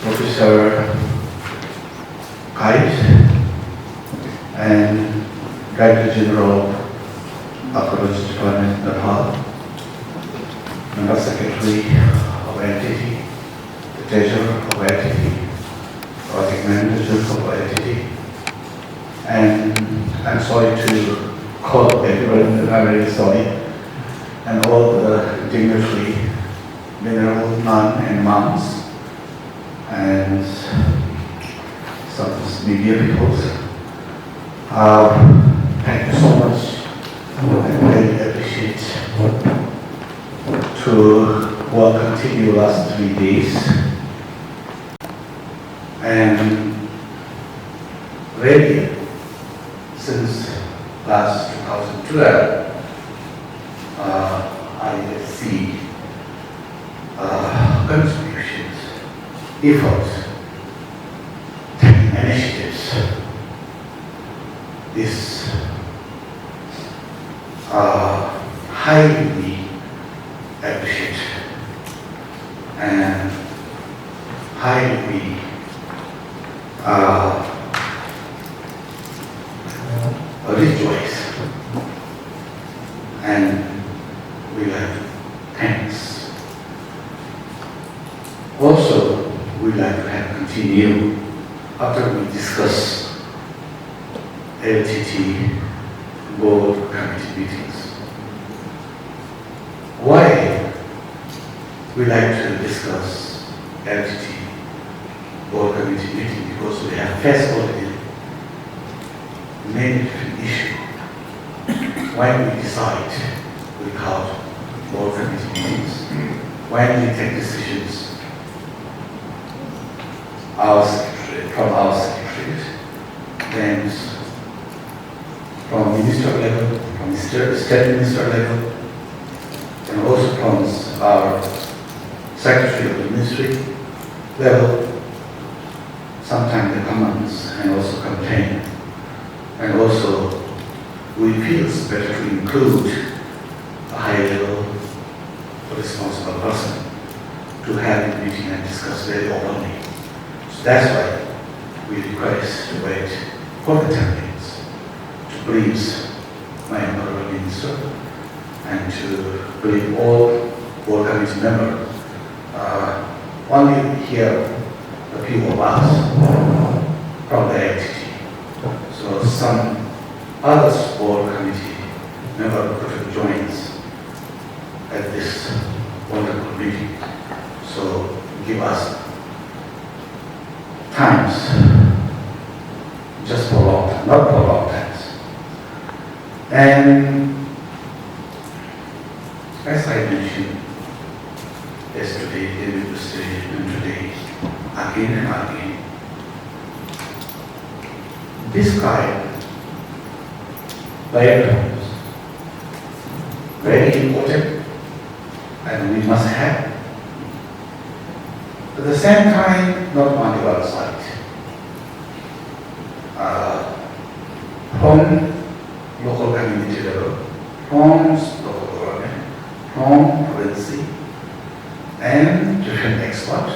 Professor Kite and Director General of Archaeological Department, Nepal, Member Secretary of LTT, the Treasurer of LTT, Project Manager of LTT, and I'm sorry to call everyone, I'm very sorry, and all the dignitary, venerable nun and monks, and some media people. Thank you so much. I really appreciate to continue last 3 days. And really, since last 2012, I see contributions, efforts, initiatives, is highly appreciated and highly rejoice, and we have thanks. Also, we like to have continue after we discuss LTT board committee meetings. Why we like to discuss LTT board committee meeting? Because we have faced already many different issues. When we decide, we call board committee meetings. When we take decisions, from our secretary, then from minister level, from state minister level, and also from our secretary of the ministry level. Sometimes the comments and also complain, and also we feel it's better to include a high level responsible person to have a meeting and discuss very openly. So that's why we request to wait for the 10 minutes to brief my honorable minister and to brief all board committee members. Only here a few of us from the LTT. So some other board committee member could have joined us at this wonderful meeting. So give us times, just for long time, not for long times. And as I mentioned yesterday, in the station, and today, again and again, this kind of background is very important and we must have. At the same time, not on the other side. From local community level, from local government, from province, and different experts,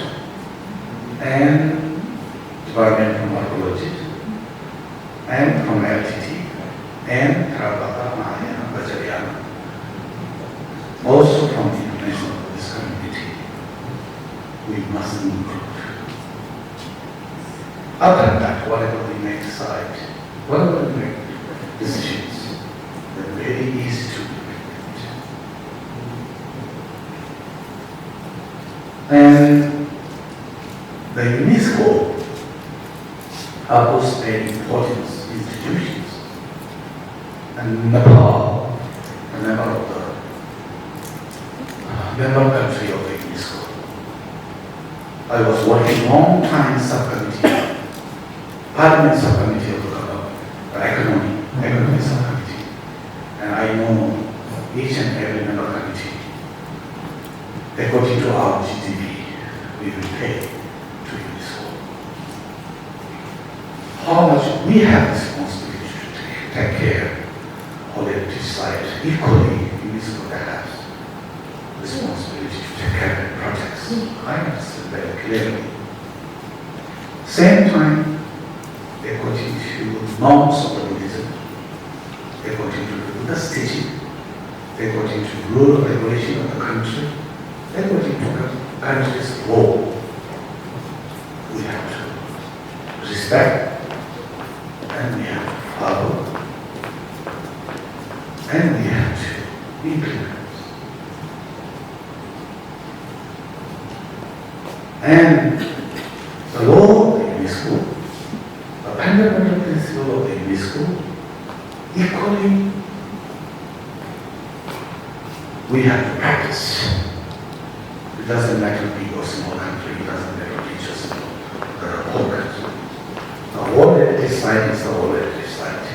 and department from archaeology, and from LTT, and Buddhamaya Garden, also from the International Expert Committee. We must include. Other than that, whatever we may decide, whatever we make decisions, they're very easy to implement. And the UNESCO are both very important institutions. And Nepal, a member of the member country of the UNESCO. I was working long time subcommittee, Parliament subcommittee of the economic subcommittee, and I know each and every member committee, according to our GDP, we will pay to UNESCO. How much we have responsibility to take care of the heritage site, equally UNESCO has responsibility to take care and protect. understood. I understood very clearly. Same time, according to norms of the Buddhism, according to the Buddha's teaching, according to rule of regulation of the country, according to the country's law, we have to respect and we have to follow and we have to implement. And the law of the UNESCO, the fundamental principle of the UNESCO, equally we have to practice. It doesn't matter big or small country, it doesn't matter rich or small, the whole country. The whole heritage site is the whole heritage site.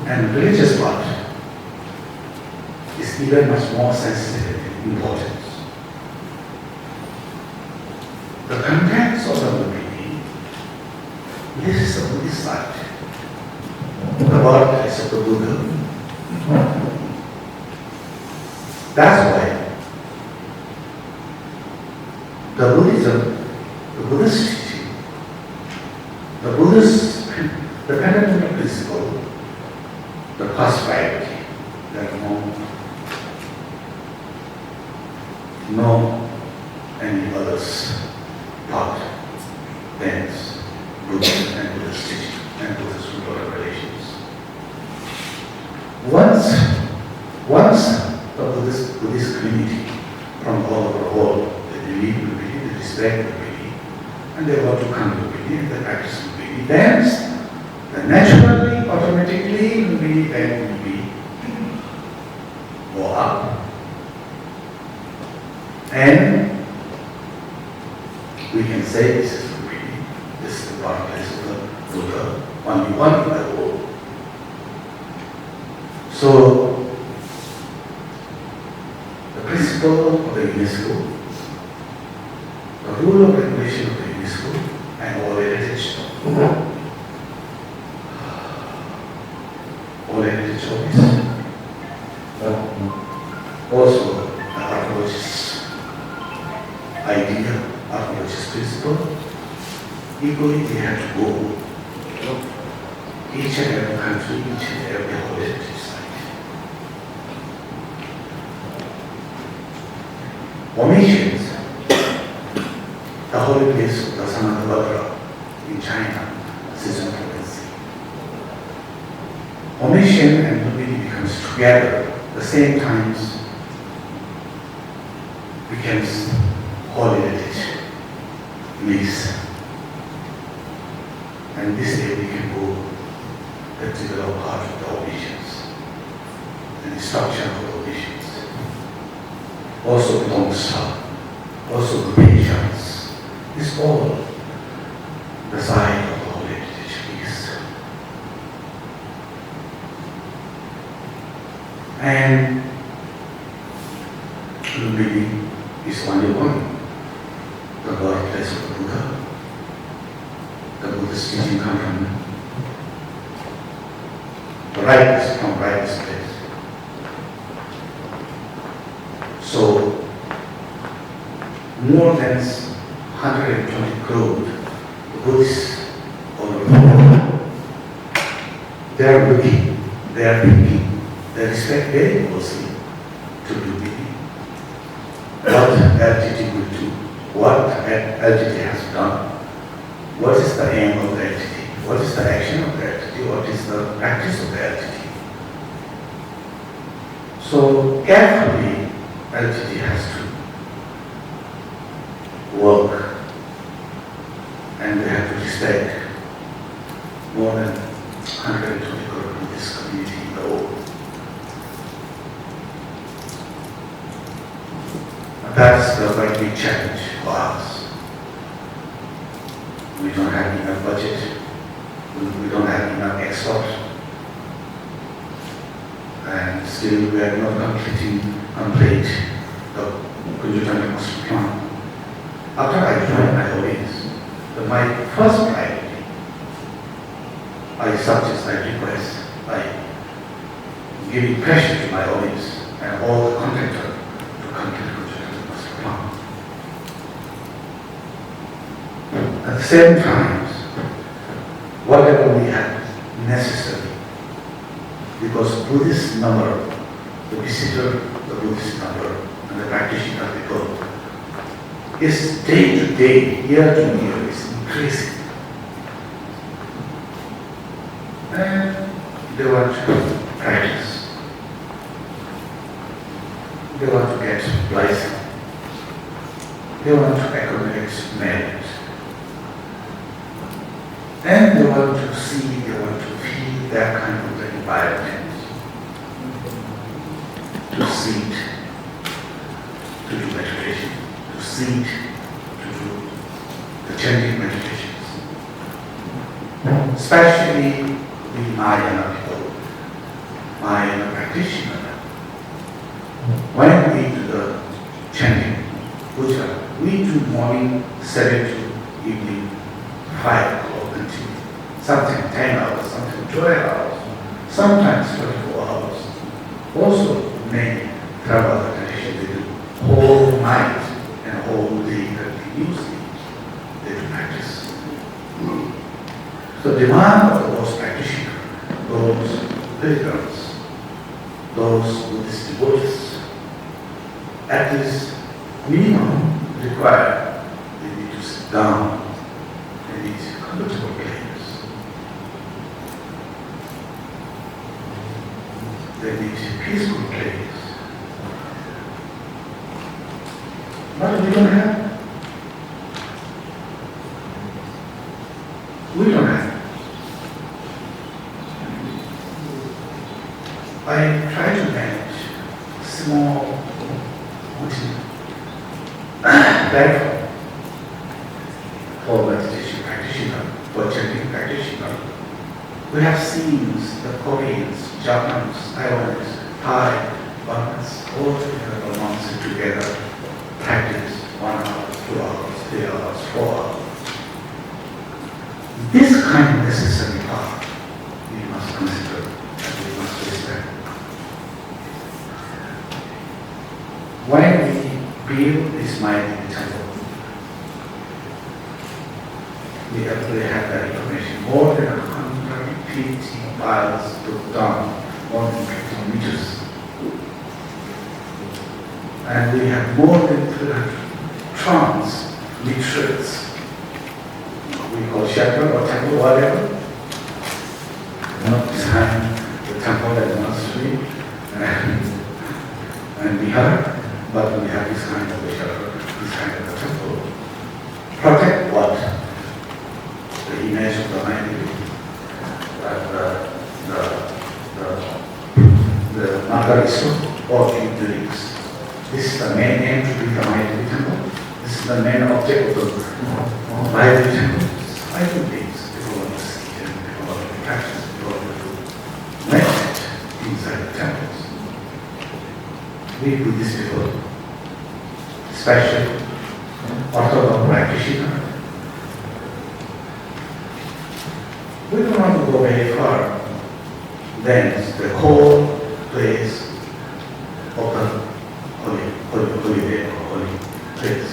And religious part is even much more sensitive and important. The contents of the Lumbini, this is the Buddhist site. The birthplace of the Buddha. That's why the Buddhism, the Buddhist teaching, the Buddhist, the fundamental principle, the first priority, that no any others taught than Buddhism and Buddhist teaching and Buddhist rule of relations. Once the Buddhist community from all over the world, they believe in Lumbini, they respect Lumbini, and they want to come to Lumbini and they practice Lumbini, then naturally, automatically, Lumbini then will be go up. And we can say this is Lumbini, this is the birthplace of the Buddha, only one in the world. So, the principle of the UNESCO, the rule of regulation of the UNESCO, and all heritage office, also the archaeologist's idea, archaeologist's principle, equally they have to go each and every country, each and every heritage site. Omissions, the holy place of the Sanatavadra in China, Sichuan province. Omission and Lumbini becomes together at the same times, becomes holy heritage place. And this way we can go that develop part of the omissions and the structure of the omissions. Also Dongsa, also the patience, is all the side of the holy heritage piece. And Lumbini is only one, the birthplace of the Buddha. The Buddhist teaching comes from the rightness, from rightness place. So, more than 120 crore Buddhists all over the world, they are looking, they are thinking, they respect very closely to Lumbini. What LTT will do, what LTT has done, what is the aim of the LTT, what is the action of the LTT, what is the practice of the LTT. So carefully, LTT has to work and they have to respect more than 120 crore Buddhist community in the world. That's the very big challenge for us. We don't have enough budget, we don't have enough experts, and still we are not complete the Kunjutan master plan. After I joined my audience, my first priority, I suggest, I request, I give pressure to my audience and all the contractors to same time, whatever we have necessary, because Buddhist number, the visitor, the Buddhist number, and the practitioner people, is day to day, year to year, is increasing. And they want to practice. They want to get license. They want to accommodate marriage. And they want to see, they want to feel that kind of the environment. To sit, to do meditation, to sit, to do the chanting meditations. Especially the Mahayana people, Mahayana practitioner. When we do the chanting puja, we do morning 7 to evening 5 o'clock until sometimes 10 hours, sometimes 12 hours, sometimes 24 hours. Also, many travel tradition, they do whole night and whole day continuously. They do practice. So demand of those practitioners, those pilgrims, those Buddhist devotees, at least minimum required, they need to sit down, they need comfortable place. They need peaceful place. But we don't have. We don't have. I try to manage small platform for meditation practitioner, for chanting practitioner. We have seen the Koreans, Japanese, Taiwanese, Thai, Burmese, all together, months together, practice 1 hour, 2 hours, 3 hours, 4 hours. This kind of necessary part we must consider and we must respect. When we build this mighty temple, we actually have that information. More than 150 miles put down, more than 50 meters. And we have more than 200 trunks, retreats. We call shepherd or temple, whatever. Not behind the temple at one street and Bihar, but we have this kind of a shepherd, this kind of a temple. Protect what? The image of the mighty, the Margarismo or Hinduics. This is the main aim to be the mighty temple. This is the main object of the mighty temple. I do things, people want to see and people want to practice, people want to meditate inside the temples. We Buddhist people, especially Orthodox practitioners, we don't want to go very far. Then the whole place of the holy day or holy place.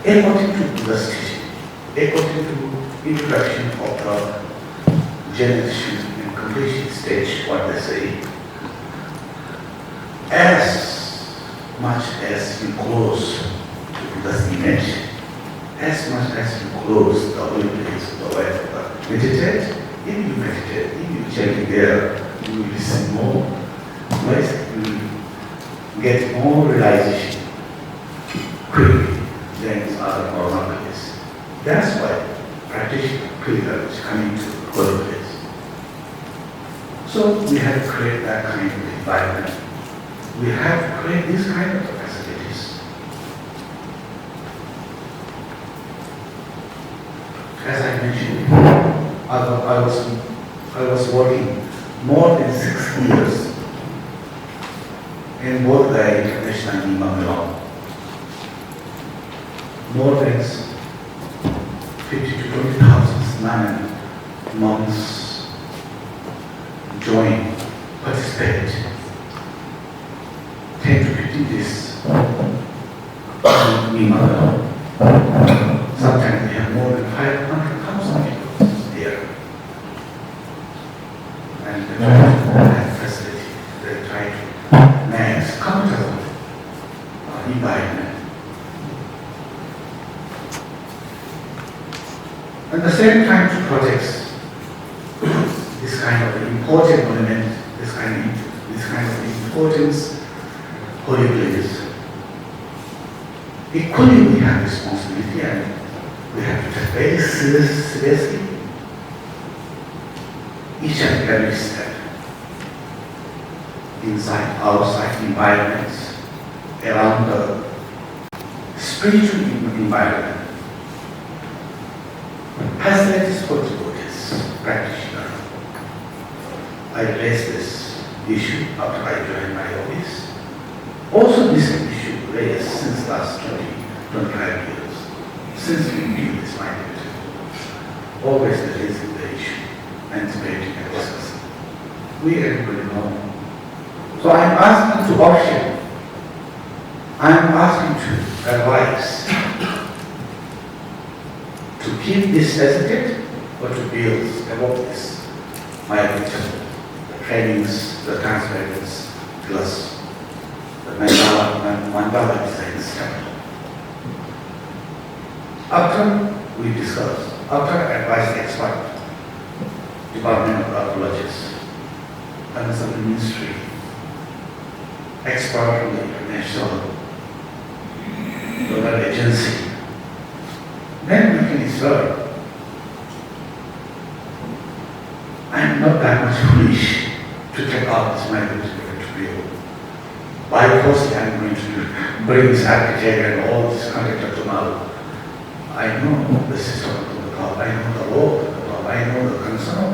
According to Buddha's teaching, according to introduction of the generation and completion stage, what they say, as much as you close to Buddha's image, as much as you close the holy place of the way of God, meditate, if you meditate, if you check there, you will listen more, you will get more realization quickly than other normal place. That's why practitioner pilgrims coming to holy place. So we have to create that kind of environment. We have to create this kind of facilities. As I mentioned before, I was working more than 6 years in both the International Imam. More than 50 to 20,000 nuns, monks join, participate. 10 to 15 days Buddhamaya. Sometimes we have more than 500,000 people there. And they try to have facility, they try to manage comfortable environment. At the same time, to protect this kind of important monument, this kind of importance, holy place. Equally, we have responsibility and we have to take very seriously each and every step inside, outside environments, around the spiritual environment. Facilities for devotees, practitioners. I raised this issue after I joined my office. Also, this issue raised since last 25 years, since we knew this minded. Always raising the issue and debating and discussing. We everybody know. So I'm asking to option. I'm asking to advise to keep this hesitate or to build about this migration, the trainings, the transference, plus the mandala design style. After we discuss, after advice expert, Department of Archaeologists, and some ministry, expert from the International Agency, then we can observe. I am not that much foolish to take out this migration to build. By force, I am going to bring this architect and all this contractor to Malu. I know the system of the club, I know the law of the club, I know the concern of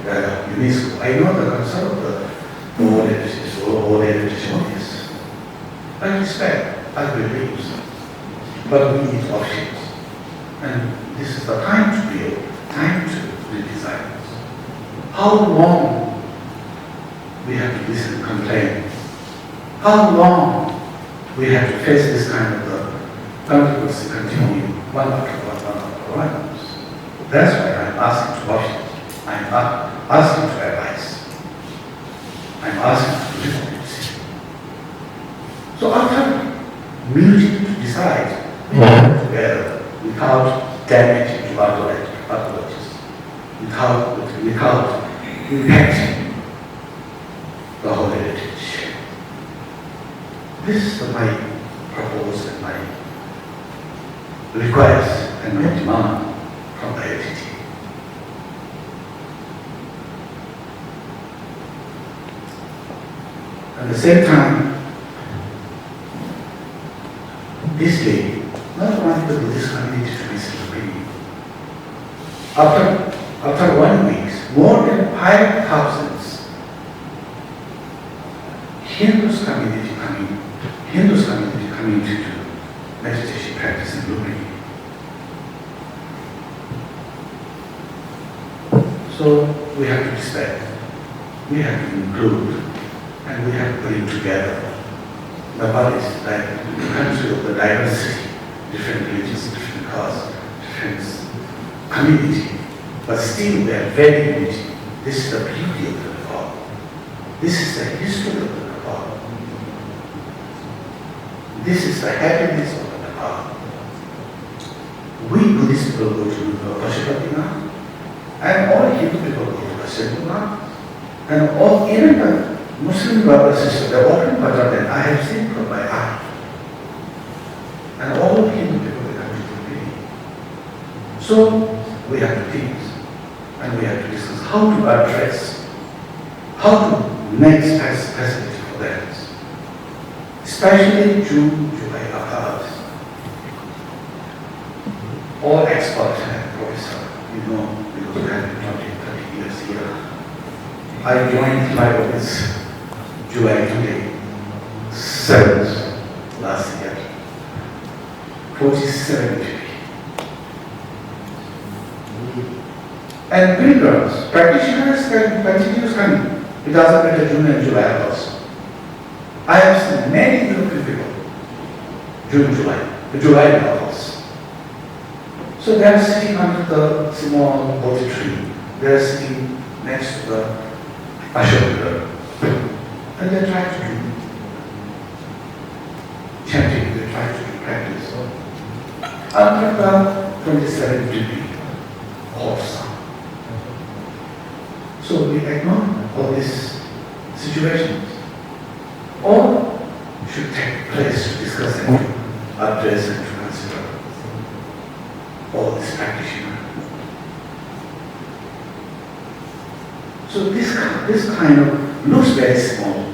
the UNESCO, I know the concern of the all heritage bodies. I respect, I believe, but we need options. And this is the time to build, time to redesign. How long we have to listen and complain? How long we have to face this kind of controversy continue one after one? That's why I'm asking to options. I'm asking to advice. I'm asking to democracy. So after meeting to decide, we come together without damaging to archaeologists, without impacting the whole heritage. This is my proposal and my request and my demand from the entity. At the same time, this day, not only the Buddhist community to be celebrating. After 1 week, more than 5,000 Hindus community coming to do meditation practice in Lumbini. So we have to respect, we have to include, and we have to bring together the bodies, the country of the diversity, different religions, different castes, different community, but still they are very unity. This is the beauty of the Nepal. This is the history of the Nepal. This is the happiness of the Nepal. We Buddhist people go to Pashupatinath, and all Hindu people go to Pashupatinath, and all even the Muslim brothers and sisters, they walk in Bhajan, and I have seen from my eye. And all Hindu people will come to Lumbini. So we have to think, and we have to discuss how to address, how to make facility for them. Especially June, July, August. All experts and professors, because we have been 20, 30 years here. I joined my office July 27th last year. 47 people. And pilgrims, practitioners can continue coming. It doesn't matter June and July also. I have seen many European people, June, July. the July novels. So they are sitting under the small Bodhi tree. They are sitting next to the Ashoka, and they try to do chanting, they try to do practice. Under the 27-degree hot sun. So we ignore all these situations. All should take place to discuss and to address and to consider all these practitioners. So this kind of looks very small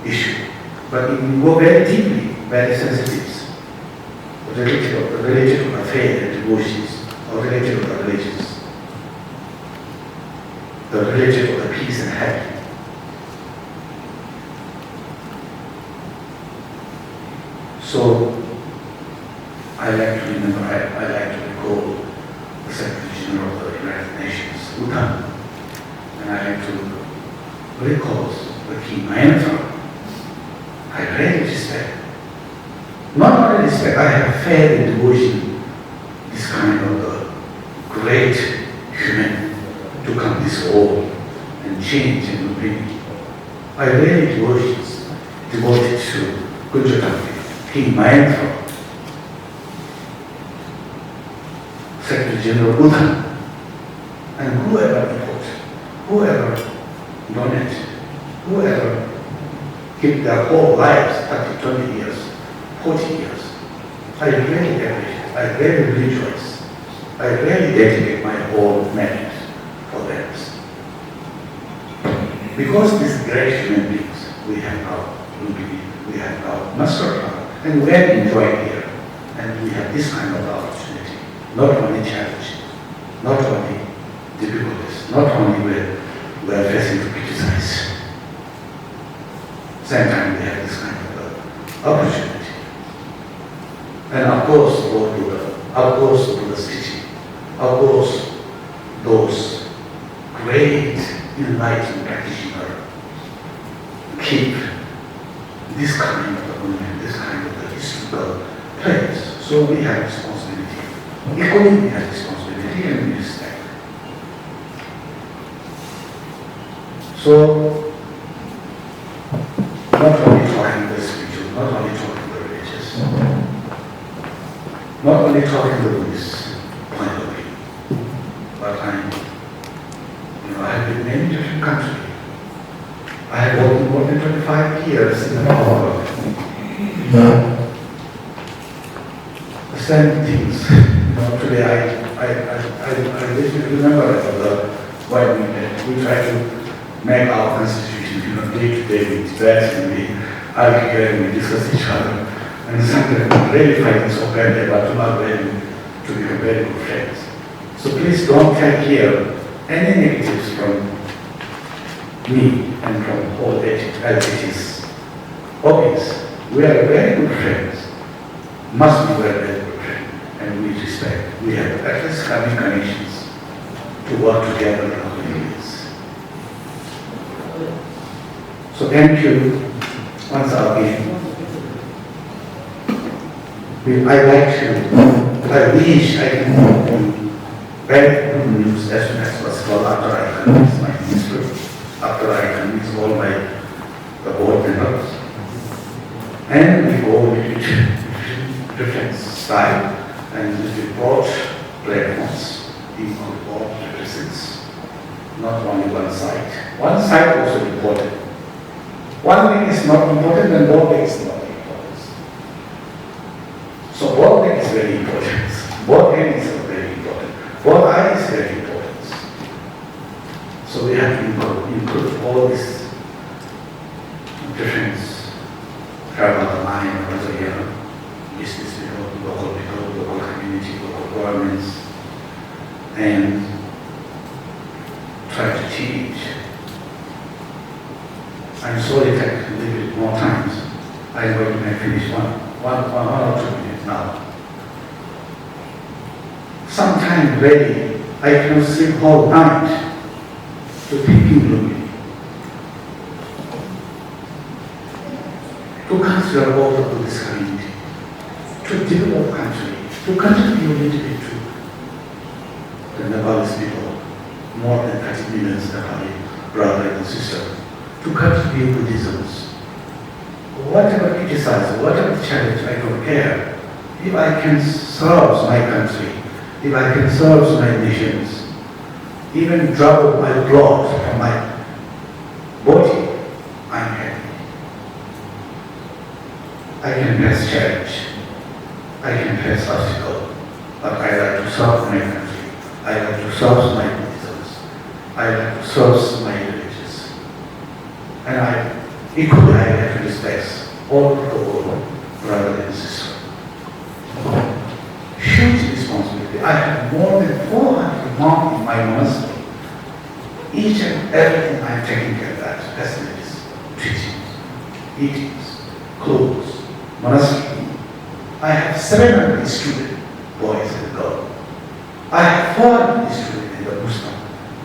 issue, but if you go very deeply, very sensitive, related to faith and devotions, or related to the religions, the related to the peace and happiness. So I like to remember, I like to recall the Secretary General of the United Nations, Bhutan, and I like to recall the King Mayentra. I really respect. Not only respect, I have faith and devotion, this kind of great human to come this world and change and bring. I really devoted to Gujarat, King Mayentra, Secretary General Bhutan, and whoever import, whoever donate, whoever give their whole lives, 30, 20 years, 40 years. I really appreciate, I really rejoice. I really dedicate my whole merit for them. Because these great human beings we have now, we have now mastered now, and we are enjoying here. And we have this kind of opportunity, not only challenge, not only difficulties, not only we are facing to criticize. Same time we have this kind of opportunity. And of course, Lord Buddha, of course, Buddha's teaching, of course, those great enlightened practitioners keep this kind of movement, this kind of historical place. So we have responsibility. Equally, we have responsibility and we respect. So, not only talking the spiritual, not only talking the religious, not only talking the Buddhist point of view, but I have been in many different countries. I have worked more than 25 years in the world. The same things. Today I remember the why we try to make our constitution, day to day with debates and we argue and we discuss each other. And sometimes really fighting so badly, but tomorrow really to become very good friends. So please don't take here any negatives from me and from all entities. Obvious, we are very good friends, must be very, very good friends, and we respect. We have at least coming connections to work together in our communities. So thank you once again. I wish I can do very good news as soon as possible after I convince my minister, after I convince all the board members. And we go with different style and with broad platforms, equal broad represents, not only one side. One side also important. One thing is not important and both things is not important. So both things is very important. Both things is very important. Both eye is very important. So we have to include all these different travel of the mind, also here, business people, local community, local governments, and try to teach. I'm sorry to take a little bit more time. I'm going to finish one or 2 minutes now. Sometimes really, I can sleep whole night to thinking Lumbini, to consider all the Buddhist community, to to develop country, to contribute a little bit to the Nepalese people, more than 30 million Nepali brothers and sisters, to contribute Buddhism. Whatever criticize, whatever challenge, I don't care. If I can serve my country, if I can serve my nations, even drop of my blood from my body, I'm happy. I can face challenge, I can face obstacle, but I like to serve my country, I like to serve my Buddhisms, I like to serve my religions. And equally I have to respect all of the world, brother and sister. Huge responsibility. I have more than 400 monks in my monastery. Each and everything I'm taking care of that. Facilities, teachings, eatings, clothes, monastery. I have 700 students, boys and girls. I have 400 students in the Muslim.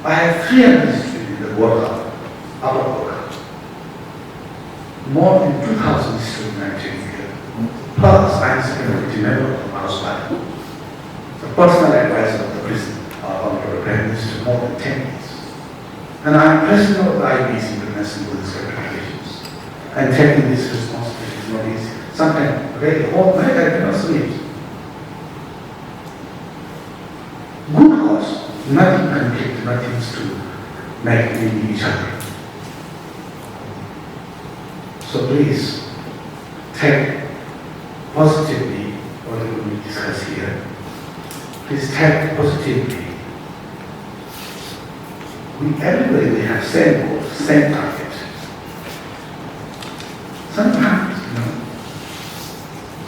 I have 300 students in the Gorkha, Upper Gorkha. More than 2,000 students I'm taking care of. Plus, I'm security member of our hospital. The personal advisor of the prison, Honorable Prime Minister, more than 10 years. And I'm president of the IBC, International Buddhist Organizations. And taking this responsibility is not easy. Sometimes, very whole night I cannot sleep. Good cause, nothing conflict, nothing is to make me each other. So please, take positively whatever we discuss here. Please take positively. Everybody have same goal, same target. Sometimes,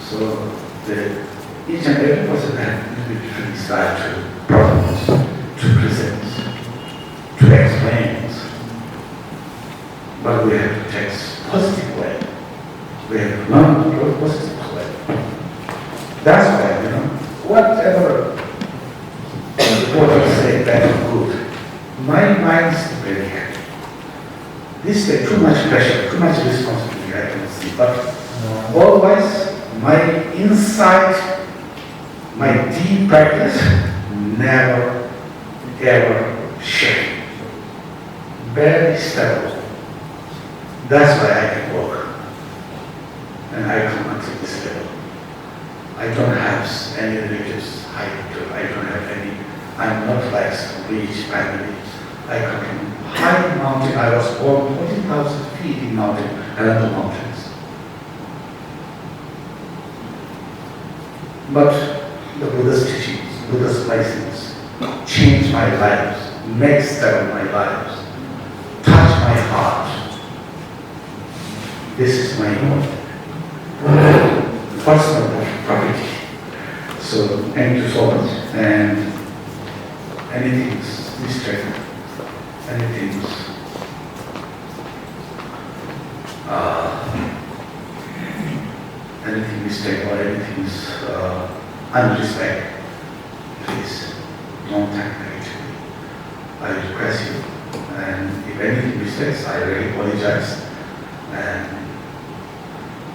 so each and every person has a different style to propose, to present, to explain. But we have to take positive way. We have to learn to go positive way. That's why, whatever people say bad or good, my mind is very happy. This is too much pressure, too much responsibility, I can see. But otherwise, my insight, my deep practice, never ever shake. Very stable. That's why I can work. And I come until this level. I don't have any religious height. I don't have any. I'm not like some rich family. I come from high mountain. I was born 40,000 feet in mountain, Khenpo mountains. But the Buddha's teachings, Buddha's blessings, changed my lives, make stable my lives, touch my heart. This is my own personal property. So thank you so much. And anything's mistake, anything's anything mistake or anything's unrespect, please don't take negatively. I request you. And if anything mistakes, I really apologize.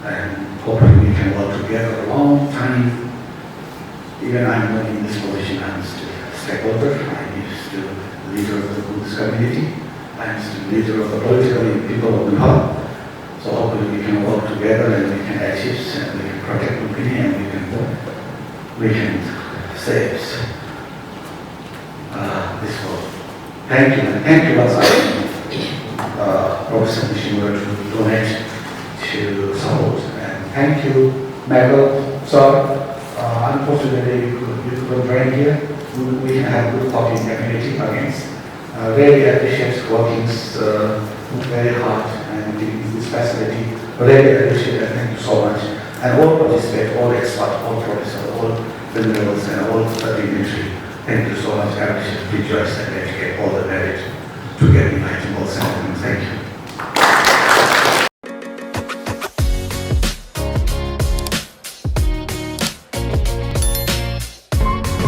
And hopefully we can work together a long time. Even I'm not in this position, I'm still a stakeholder, I'm still leader of the Buddhist community, I'm still leader of the political people of Nepal. So hopefully we can work together and we can achieve and we can protect Lumbini and we can save this world. Thank you, and thank you once again, Professor Nishimura, to donate to support. And thank you, Michael. Sorry, unfortunately you couldn't join here. We can have good talking community against. Really appreciate working very hard and giving this facility. Really appreciate it. Thank you so much. And all participate, all experts, all professors, all venerals, and all dignitary. Thank you so much. I appreciate, rejoice, and educate all the merit to get invited all sacraments. Thank you.